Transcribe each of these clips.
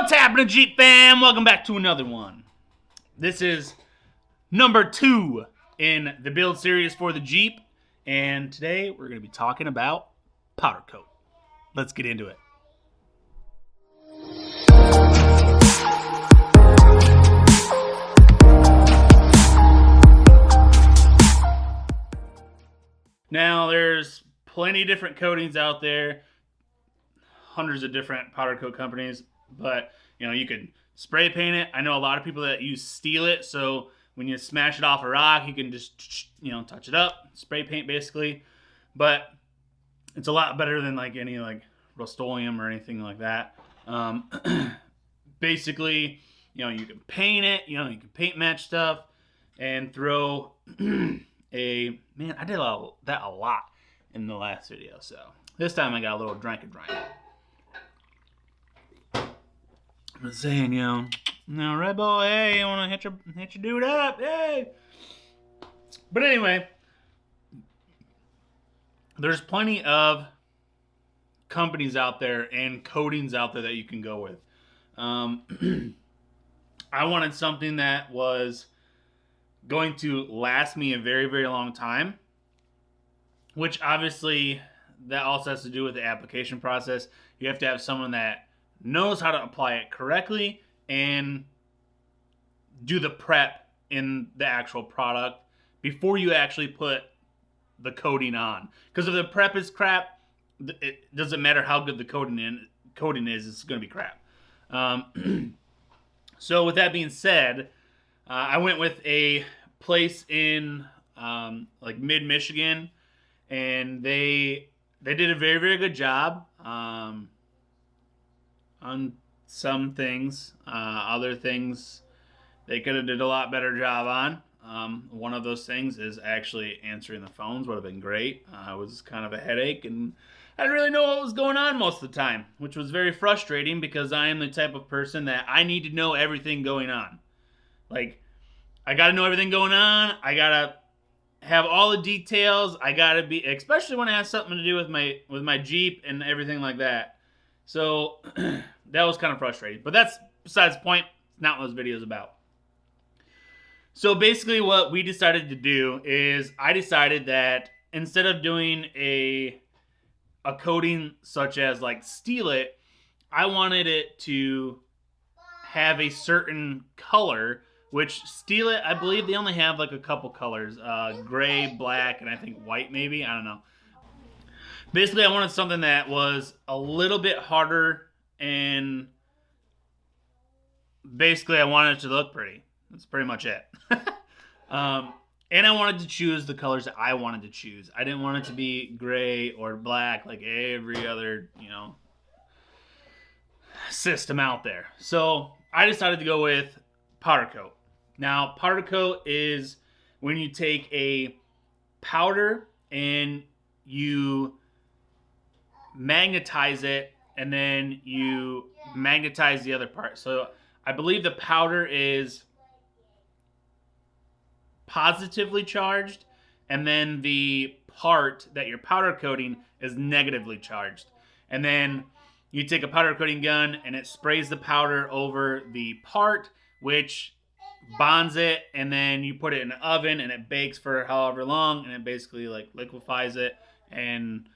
What's happening, Jeep fam? Welcome back to another one. This is number 2 in the build series for the Jeep, and today we're going to be talking about powder coat. Let's get into it. Now, there's plenty of different coatings out there, hundreds of different powder coat companies, but you could spray paint it. I know a lot of people that use Steel It, so when you smash it off a rock, you can just touch it up, spray paint basically. But it's a lot better than any Rust-Oleum or anything like that. Basically, you can paint it, you can paint match stuff and throw I did that a lot in the last video, so this time I got a little drink and drink. I'm saying, Red Bull, hey, you want to hit your dude up, hey. But anyway, there's plenty of companies out there and coatings out there that you can go with. I wanted something that was going to last me a very, very long time, which obviously that also has to do with the application process. You have to have someone that knows how to apply it correctly and do the prep in the actual product before you actually put the coating on. Because if the prep is crap, it doesn't matter how good the coating is, it's going to be crap. So with that being said, I went with a place in mid-Michigan, and they did a very, very good job on some things. Other things they could have did a lot better job on. One of those things is actually answering the phones. Would have been great. It was kind of a headache, and I didn't really know what was going on most of the time, which was very frustrating because I am the type of person that I need to know everything going on. I got to know everything going on. I got to have all the details. I got to be, especially when it has something to do with my Jeep and everything like that. So that was kind of frustrating. But that's besides the point. It's not what this video is about. So basically what we decided to do is I decided that instead of doing a coating such as Steel It, I wanted it to have a certain color, which Steel It, I believe they only have a couple colors, gray, black, and I think white maybe, I don't know. Basically, I wanted something that was a little bit harder, and basically I wanted it to look pretty. That's pretty much it. And I wanted to choose the colors that I wanted to choose. I didn't want it to be gray or black like every other, system out there. So I decided to go with powder coat. Now, powder coat is when you take a powder and you magnetize it, and then you magnetize the other part. So I believe the powder is positively charged, and then the part that you're powder coating is negatively charged. And then you take a powder coating gun and it sprays the powder over the part, which bonds it, and then you put it in the oven and it bakes for however long, and it basically liquefies it and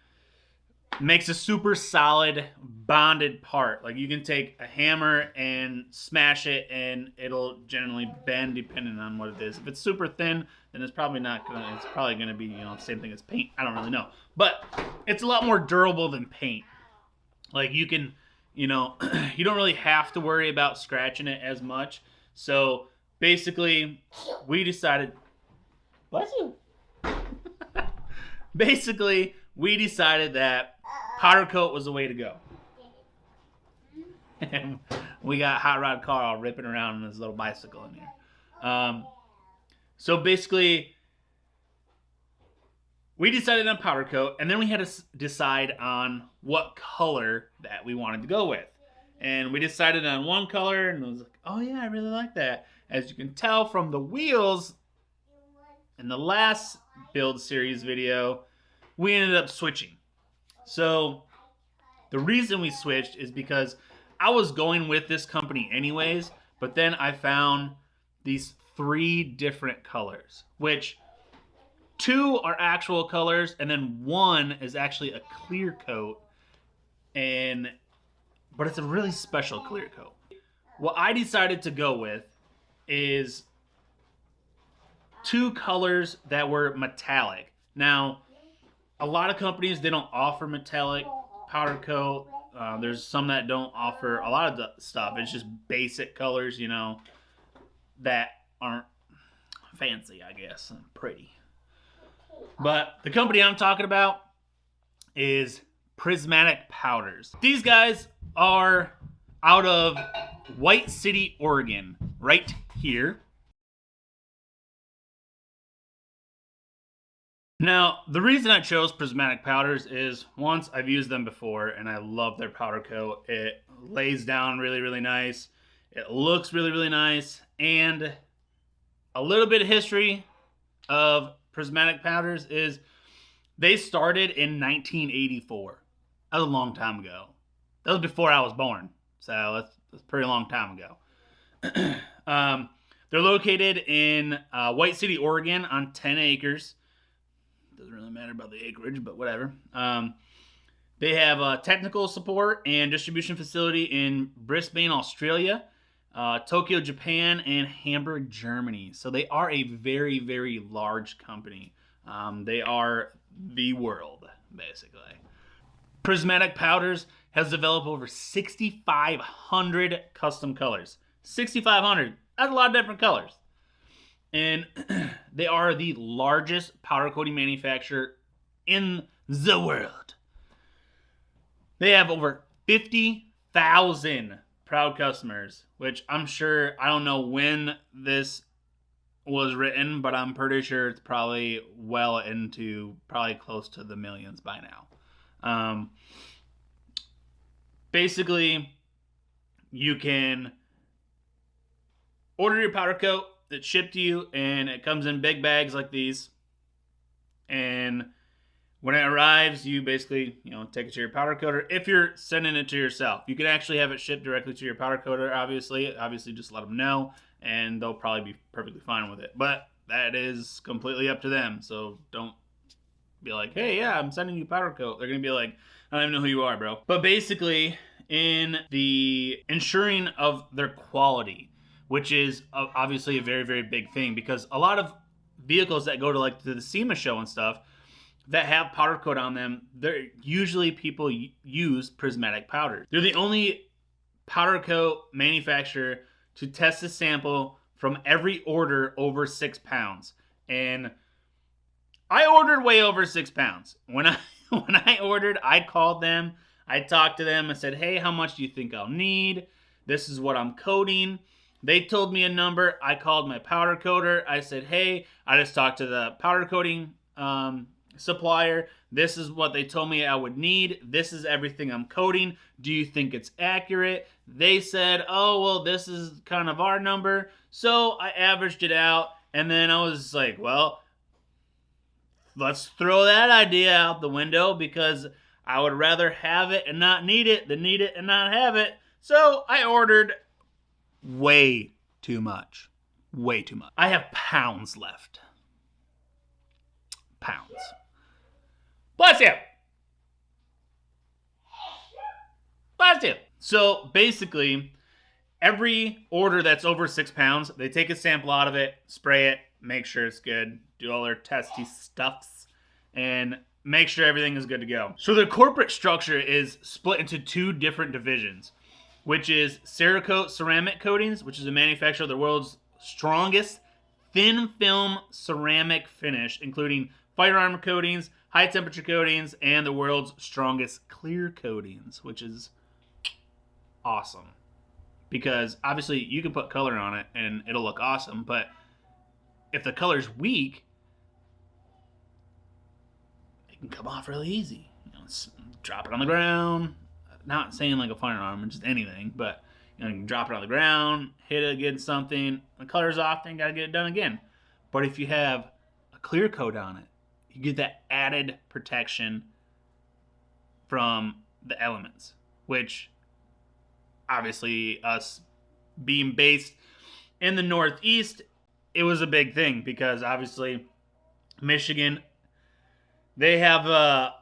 makes a super solid bonded part. You can take a hammer and smash it and it'll generally bend depending on what it is. If it's super thin, then it's probably gonna be the same thing as paint. I don't really know, but it's a lot more durable than paint. You can you don't really have to worry about scratching it as much. So basically we decided, bless you. Basically we decided that powder coat was the way to go. And we got Hot Rod Carl ripping around on his little bicycle in here. So basically, we decided on powder coat, and then we had to decide on what color that we wanted to go with. And we decided on one color, and I was like, oh yeah, I really like that. As you can tell from the wheels in the last build series video, we ended up switching. So the reason we switched is because I was going with this company anyways, but then I found these 3 different colors, which 2 are actual colors, and then 1 is actually a clear coat, but it's a really special clear coat. What I decided to go with is 2 colors that were metallic. Now, a lot of companies, they don't offer metallic powder coat. There's some that don't offer a lot of the stuff. It's just basic colors, you know, that aren't fancy, I guess, and pretty. But the company I'm talking about is Prismatic Powders. These guys are out of White City, Oregon, right here. Now, the reason I chose Prismatic Powders is, once, I've used them before, and I love their powder coat. It lays down really, really nice. It looks really, really nice. And a little bit of history of Prismatic Powders is they started in 1984. That was a long time ago. That was before I was born. So that's a pretty long time ago. They're located in White City, Oregon on 10 acres. Doesn't really matter about the acreage, but whatever. They have technical support and distribution facility in Brisbane, Australia, Tokyo, Japan, and Hamburg, Germany. So they are a very, very large company. They are the world, basically. Prismatic Powders has developed over 6,500 custom colors. 6,500. That's a lot of different colors. And they are the largest powder coating manufacturer in the world. They have over 50,000 proud customers, which I'm sure, I don't know when this was written, but I'm pretty sure it's probably well into, probably close to the millions by now. Basically, you can order your powder coat. It's shipped to you, and it comes in big bags like these. And when it arrives, you basically, take it to your powder coater. If you're sending it to yourself, you can actually have it shipped directly to your powder coater. Obviously, just let them know, and they'll probably be perfectly fine with it. But that is completely up to them. So don't be like, hey, yeah, I'm sending you powder coat. They're gonna be like, I don't even know who you are, bro. But basically, in the ensuring of their quality, which is obviously a very, very big thing, because a lot of vehicles that go to the SEMA show and stuff that have powder coat on them, they're usually people use Prismatic Powder. They're the only powder coat manufacturer to test a sample from every order over 6 pounds. And I ordered way over 6 pounds. When I ordered, I called them, I talked to them, I said, hey, how much do you think I'll need? This is what I'm coating. They told me a number. I called my powder coater. I said, hey, I just talked to the powder coating supplier. This is what they told me I would need. This is everything I'm coating. Do you think it's accurate? They said, oh, well, this is kind of our number. So I averaged it out. And then I was like, well, let's throw that idea out the window, because I would rather have it and not need it than need it and not have it. So I ordered way too much. Way too much. I have pounds left. Pounds. Bless you. Bless you. So basically, every order that's over 6 pounds, they take a sample out of it, spray it, make sure it's good, do all their testy stuffs, and make sure everything is good to go. So the corporate structure is split into 2 different divisions, which is Cerakote Ceramic Coatings, which is a manufacturer of the world's strongest thin film ceramic finish, including firearm coatings, high temperature coatings, and the world's strongest clear coatings, which is awesome. Because obviously you can put color on it and it'll look awesome, but if the color's weak, it can come off really easy. Drop it on the ground. Not saying like a firearm or just anything, but you can drop it on the ground, hit it against something, the color's off, then you gotta get it done again. But if you have a clear coat on it, you get that added protection from the elements, which obviously us being based in the Northeast, it was a big thing because obviously Michigan, they have a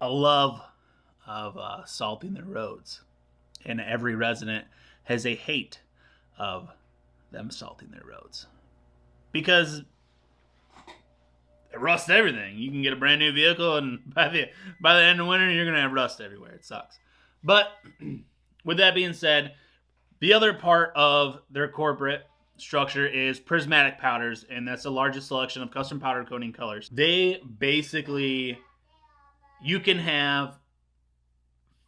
love of salting their roads, and every resident has a hate of them salting their roads because it rusts everything. You can get a brand new vehicle, and by the end of winter, you're gonna have rust everywhere. It sucks. But with that being said, the other part of their corporate structure is Prismatic Powders, and that's the largest selection of custom powder coating colors. They basically, you can have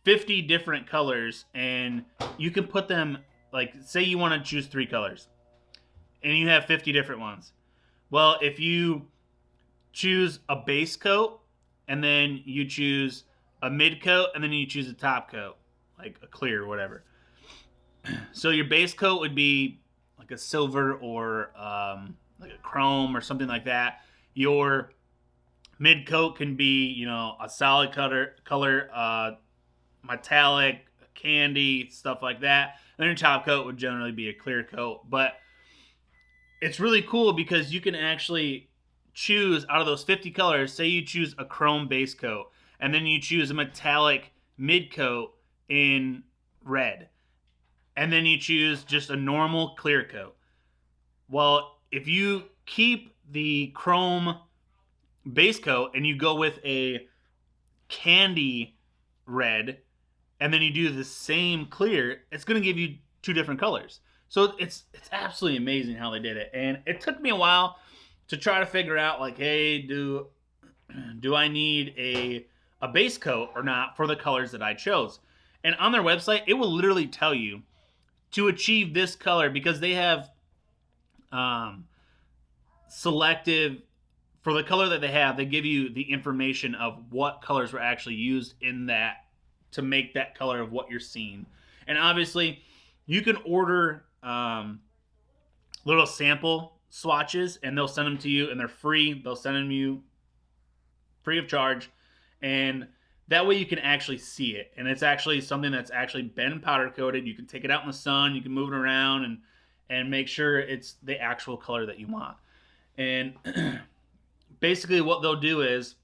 50 different colors, and you can put them, like, say you want to choose 3 colors, and you have 50 different ones. Well, if you choose a base coat, and then you choose a mid coat, and then you choose a top coat, like a clear or whatever. So your base coat would be like a silver or like a chrome or something like that. Your mid coat can be, you know, a solid color, metallic, candy, stuff like that. And then your top coat would generally be a clear coat. But it's really cool because you can actually choose out of those 50 colors. Say you choose a chrome base coat, and then you choose a metallic mid coat in red, and then you choose just a normal clear coat. Well, if you keep the chrome base coat and you go with a candy red, and then you do the same clear, it's going to give you 2 different colors. So it's absolutely amazing how they did it. And it took me a while to try to figure out, like, hey, do I need a base coat or not for the colors that I chose? And on their website, it will literally tell you to achieve this color, because they have selective, for the color that they have, they give you the information of what colors were actually used in that to make that color of what you're seeing. And obviously, you can order little sample swatches, and they'll send them to you, and they're free. They'll send them to you free of charge, and that way you can actually see it. And it's actually something that's actually been powder coated. You can take it out in the sun, you can move it around, and make sure it's the actual color that you want. And basically what they'll do is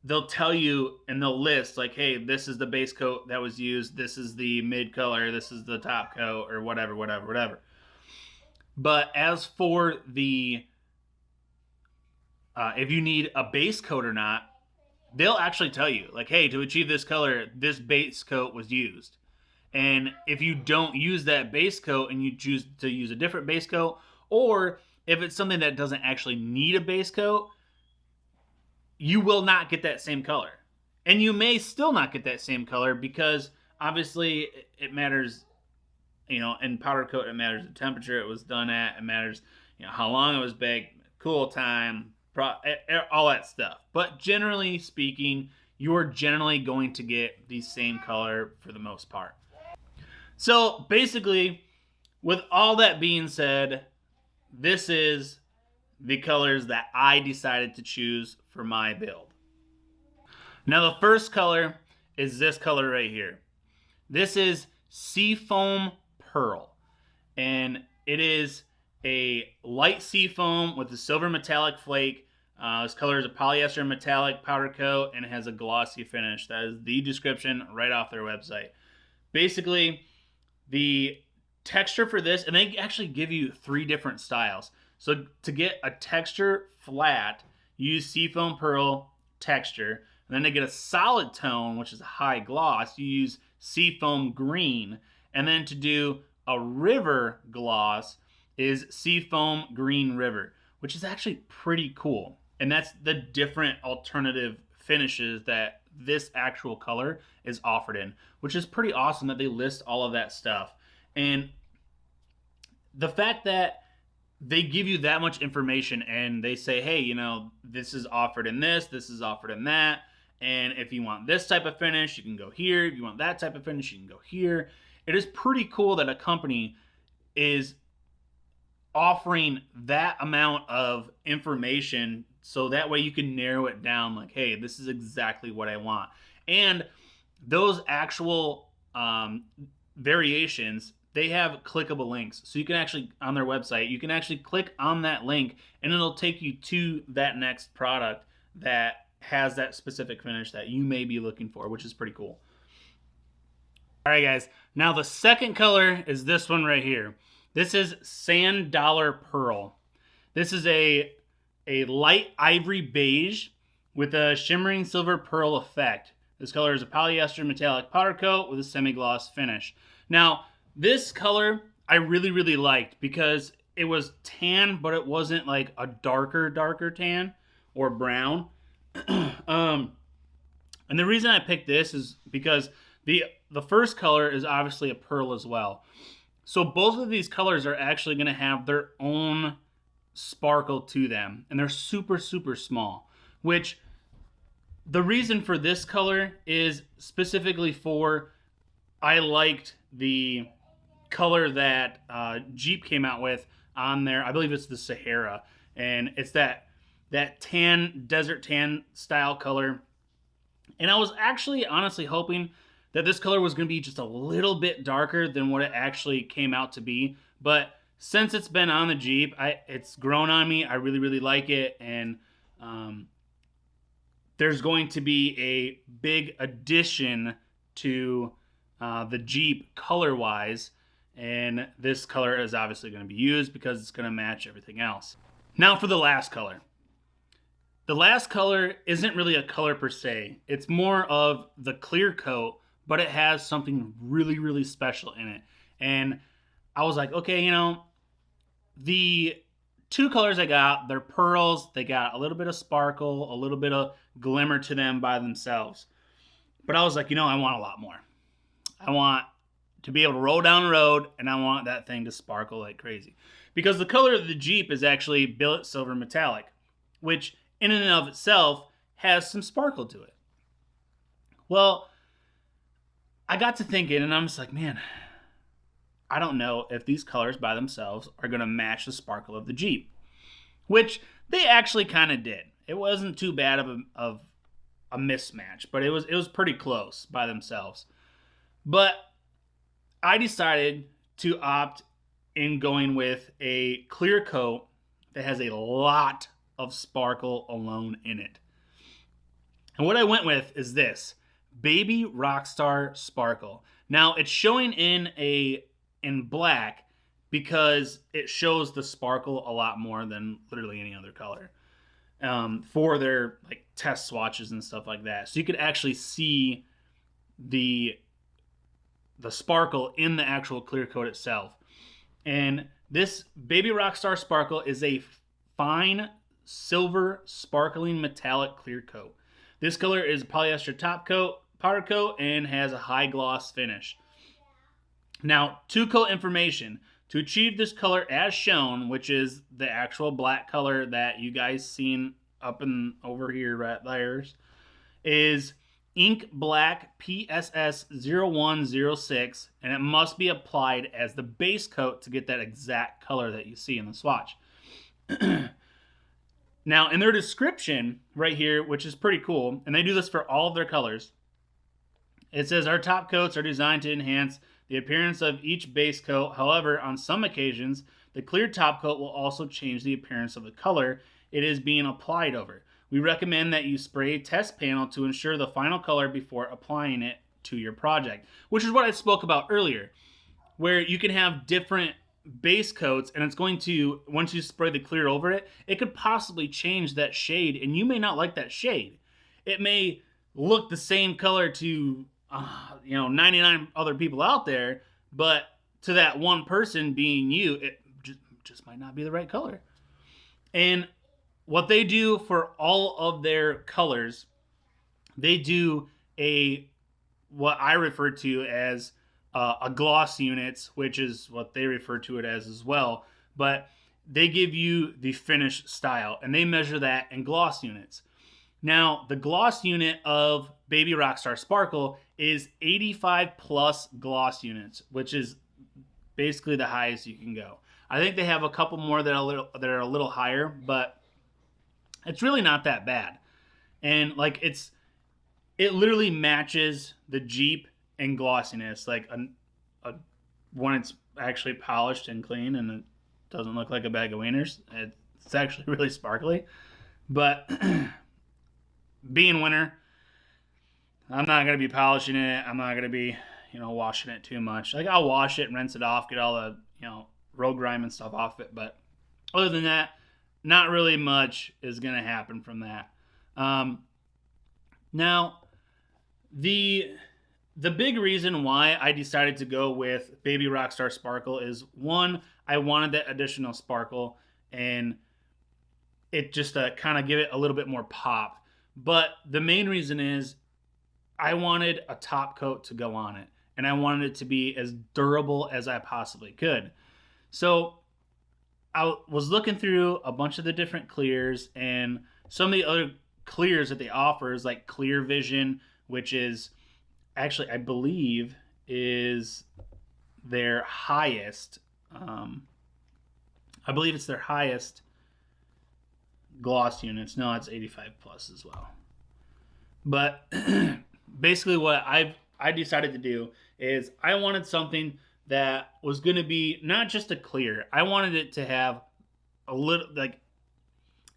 they'll tell you, and they'll list, like, hey, this is the base coat that was used, this is the mid color, this is the top coat, or whatever. But as for the if you need a base coat or not, they'll actually tell you, like, hey, to achieve this color, this base coat was used. And if you don't use that base coat and you choose to use a different base coat, or if it's something that doesn't actually need a base coat, you will not get that same color. And you may still not get that same color because obviously it matters, you know, in powder coat, it matters the temperature it was done at, it matters, you know, how long it was baked, cool time, all that stuff. But generally speaking, you are generally going to get the same color for the most part. So basically, with all that being said, this is the colors that I decided to choose for my build. Now the first color is this color right here. This is Seafoam Pearl, and it is a light seafoam with a silver metallic flake. This color is a polyester metallic powder coat, and it has a glossy finish. That is the description right off their website. Basically, the texture for this, and they actually give you 3 different styles. So to get a texture flat, you use Seafoam Pearl texture. And then to get a solid tone, which is a high gloss, you use Seafoam Green. And then to do a river gloss is Seafoam Green River, which is actually pretty cool. And that's the different alternative finishes that this actual color is offered in, which is pretty awesome that they list all of that stuff. And the fact that they give you that much information and they say, hey, you know, this is offered in this is offered in that. And if you want this type of finish, you can go here. If you want that type of finish, you can go here. It is pretty cool that a company is offering that amount of information so that way you can narrow it down, like, hey, this is exactly what I want. And those actual variations, they have clickable links. So you can actually, on their website, you can actually click on that link and it'll take you to that next product that has that specific finish that you may be looking for, which is pretty cool. All right, guys. Now the second color is this one right here. This is Sand Dollar Pearl. This is a light ivory beige with a shimmering silver pearl effect. This color is a polyester metallic powder coat with a semi-gloss finish. Now, this color I really, really liked because it was tan, but it wasn't like a darker tan or brown. And the reason I picked this is because the first color is obviously a pearl as well. So both of these colors are actually going to have their own sparkle to them, and they're super, super small, which the reason for this color is specifically for, I liked the color that Jeep came out with on there. I believe it's the Sahara, and it's that tan, desert tan style color. And I was actually honestly hoping that this color was going to be just a little bit darker than what it actually came out to be. But since it's been on the Jeep, it's grown on me. I really, really like it. And there's going to be a big addition to the Jeep color-wise. And this color is obviously going to be used because it's going to match everything else. Now for the last color. The last color isn't really a color per se. It's more of the clear coat, but it has something really, really special in it. And I was like, okay, you know, the two colors I got, they're pearls. They got a little bit of sparkle, a little bit of glimmer to them by themselves. But I was like, you know, I want a lot more. I want to be able to roll down the road, and I want that thing to sparkle like crazy. Because the color of the Jeep is actually billet silver metallic, which in and of itself has some sparkle to it. Well, I got to thinking, and I'm just like, man, I don't know if these colors by themselves are going to match the sparkle of the Jeep, which they actually kind of did. It wasn't too bad of a mismatch, but it was pretty close by themselves. But I decided to opt in going with a clear coat that has a lot of sparkle alone in it. And what I went with is this Baby Rockstar Sparkle. Now it's showing in black because it shows the sparkle a lot more than literally any other color for their like test swatches and stuff like that. So you could actually see the sparkle in the actual clear coat itself. And this Baby Rockstar Sparkle is a fine silver sparkling metallic clear coat. This color is polyester top coat, powder coat, and has a high gloss finish. Now, two coat information. To achieve this color as shown, which is the actual black color that you guys seen up and over here right there, is ink black PSS 0106, and it must be applied as the base coat to get that exact color that you see in the swatch. Now, in their description right here, which is pretty cool, and they do this for all of their colors, it says, our top coats are designed to enhance the appearance of each base coat. However, on some occasions, the clear top coat will also change the appearance of the color it is being applied over. We recommend that you spray a test panel to ensure the final color before applying it to your project, which is what I spoke about earlier, where you can have different base coats, and it's going to, once you spray the clear over it, it could possibly change that shade, and you may not like that shade. It may look the same color to 99 other people out there, but to that one person being you, it just might not be the right color. And what they do for all of their colors, they do what I refer to as a gloss units, which is what they refer to it as well. But they give you the finish style, and they measure that in gloss units. Now, the gloss unit of Baby Rockstar Sparkle is 85 plus gloss units, which is basically the highest you can go. I think they have a couple more that are a little higher, but it's really not that bad. And like it literally matches the Jeep and glossiness, like when it's actually polished and clean and it doesn't look like a bag of wieners. It's actually really sparkly. But being winter, I'm not going to be polishing it. I'm not going to be, washing it too much. Like, I'll wash it and rinse it off, get all the, road grime and stuff off it. But other than that, not really much is going to happen from that. Now, the big reason why I decided to go with Baby Rockstar Sparkle is, one, I wanted that additional sparkle, and it just kind of give it a little bit more pop. But the main reason is I wanted a top coat to go on it, and I wanted it to be as durable as I possibly could. So I was looking through a bunch of the different clears, and some of the other clears that they offer is like Clear Vision, which is actually, I believe, is their highest. I believe it's their highest gloss units. No, it's 85 plus as well. But basically what I decided to do is I wanted something that was going to be not just a clear. I wanted it to have a little, like,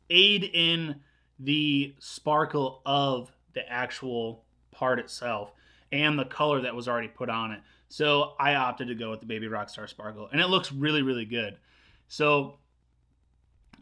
aid in the sparkle of the actual part itself and the color that was already put on it. So I opted to go with the Baby Rockstar Sparkle, and it looks really, really good. So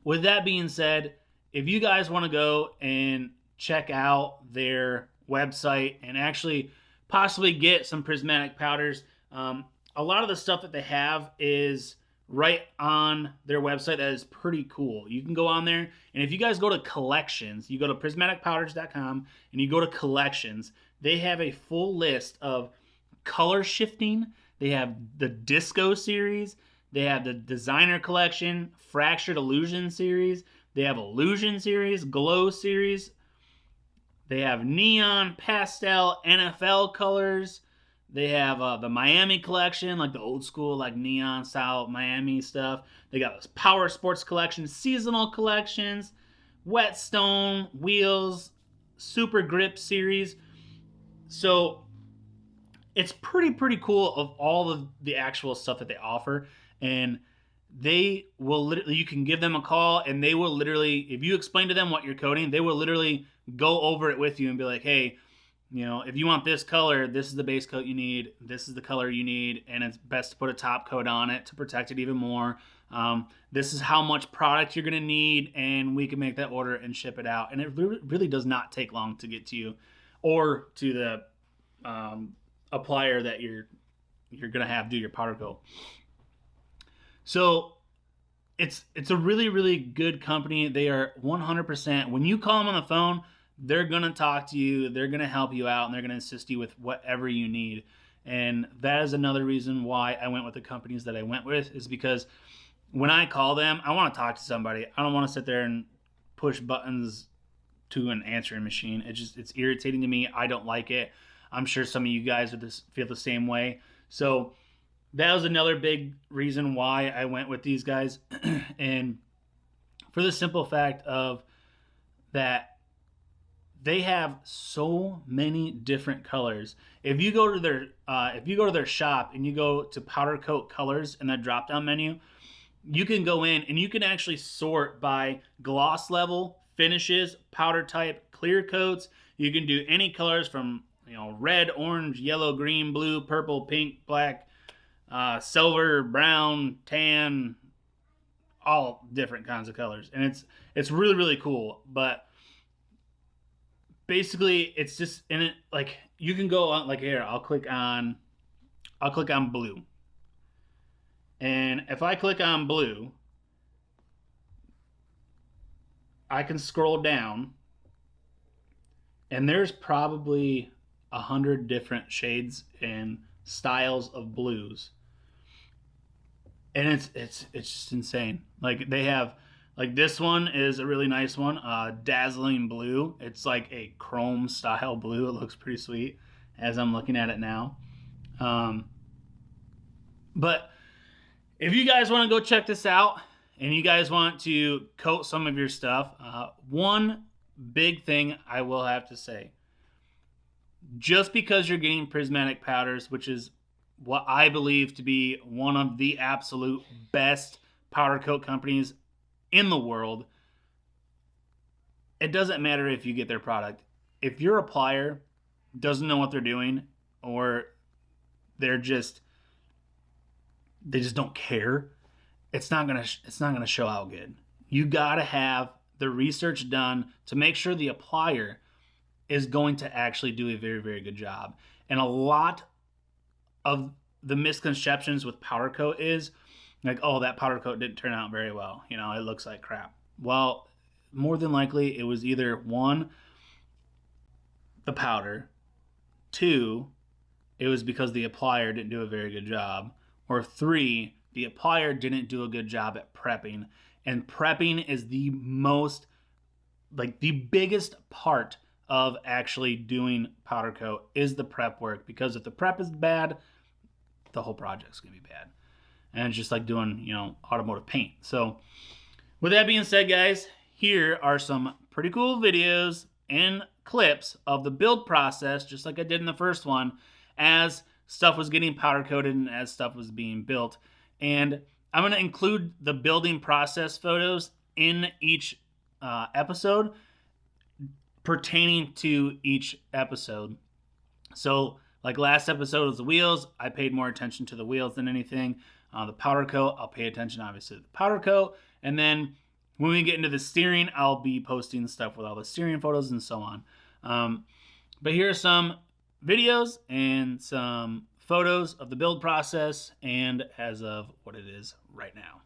with that being said, if you guys want to go and check out their website and actually possibly get some Prismatic Powders, a lot of the stuff that they have is right on their website that is pretty cool. You can go on there, and if you guys go to collections, you go to prismaticpowders.com and you go to collections, they have a full list of color shifting. They have the Disco series. They have the Designer Collection, Fractured Illusion series. They have Illusion series, Glow series. They have Neon, Pastel, NFL colors. They have the Miami collection, like the old school, like neon style Miami stuff. They got this Power Sports collection, seasonal collections, Whetstone, Wheels, Super Grip series. So it's pretty cool of all of the actual stuff that they offer. And they will literally, you can give them a call, and they will literally, if you explain to them what you're coating, they will literally go over it with you and be like, hey, if you want this color, this is the base coat you need, this is the color you need, and it's best to put a top coat on it to protect it even more. This is how much product you're going to need, and we can make that order and ship it out. And it really does not take long to get to you or to the applier that you're going to have do your powder coat. So it's a really, really good company. They are 100%. When you call them on the phone, they're going to talk to you, they're going to help you out, and they're going to assist you with whatever you need. And that is another reason why I went with the companies that I went with, is because when I call them, I want to talk to somebody. I don't want to sit there and push buttons to an answering machine. It's irritating to me. I don't like it. I'm sure some of you guys would feel the same way. So that was another big reason why I went with these guys. And for the simple fact of that, they have so many different colors. If you go to their shop and you go to powder coat colors in the drop down menu, you can go in and you can actually sort by gloss level, finishes, powder type, clear coats. You can do any colors from red, orange, yellow, green, blue, purple, pink, black, silver, brown, tan, all different kinds of colors, and it's really, really cool. But basically, it's just in it, like, you can go on, like, here, I'll click on blue. And if I click on blue, I can scroll down, and there's probably 100 different shades and styles of blues. And it's just insane. Like, they have, like, this one is a really nice one, Dazzling Blue. It's like a chrome style blue. It looks pretty sweet as I'm looking at it now. But if you guys want to go check this out and you guys want to coat some of your stuff, one big thing I will have to say, just because you're getting Prismatic Powders, which is what I believe to be one of the absolute best powder coat companies in the world, it doesn't matter if you get their product. If your applier doesn't know what they're doing, or they just don't care, it's not gonna show out good. You gotta have the research done to make sure the applier is going to actually do a very, very good job. And a lot of the misconceptions with powder coat is like, oh, that powder coat didn't turn out very well. You know, it looks like crap. Well, more than likely it was either one, the powder, two, it was because the applier didn't do a very good job, or three, the applier didn't do a good job at prepping. And prepping is the most, like, the biggest part of actually doing powder coat is the prep work, because if the prep is bad, the whole project's gonna be bad. And it's just like doing, you know, automotive paint. So with that being said, guys, here are some pretty cool videos and clips of the build process, just like I did in the first one, as stuff was getting powder coated and as stuff was being built. And I'm going to include the building process photos in each episode pertaining to each episode. So like last episode was the wheels. I paid more attention to the wheels than anything. The powder coat, I'll pay attention obviously to the powder coat. And then when we get into the steering, I'll be posting stuff with all the steering photos and so on. But here are some videos and some photos of the build process and as of what it is right now.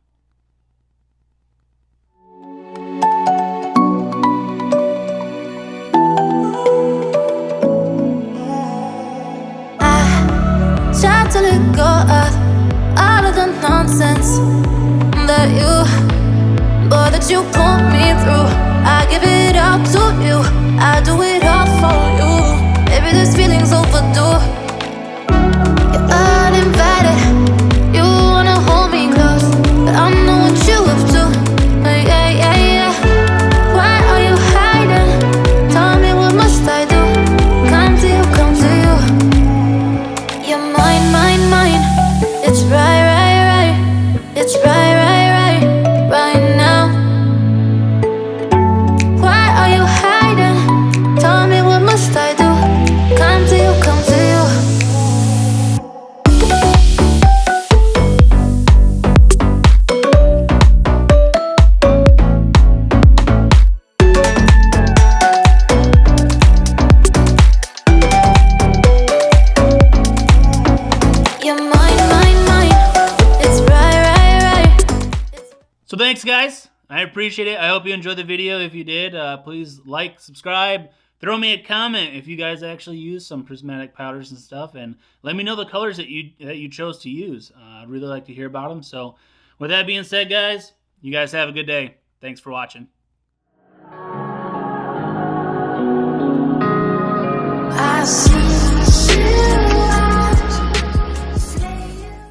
I tried to let go of all of the nonsense that you pulled me through. I give it all to you, I do it all for you. Maybe this feeling's overdue. You're uninvited, you wanna hold me close, but I know what you up to. Yeah, yeah, yeah. Why are you hiding? Tell me, what must I do? Come to you, come to you. You're mine, mine, mine. It's right, right, right. It's right, right, right, right now. Why are you hiding? Tell me, what must I do? Come to you, come to you. You're mine, mine, mine. It's right, right, right. So thanks, guys. I appreciate it. I hope you enjoyed the video. If you did, please like, subscribe, throw me a comment if you guys actually use some prismatic powders and stuff, and let me know the colors that you chose to use. I'd really like to hear about them. So with that being said, guys, you guys have a good day. Thanks for watching.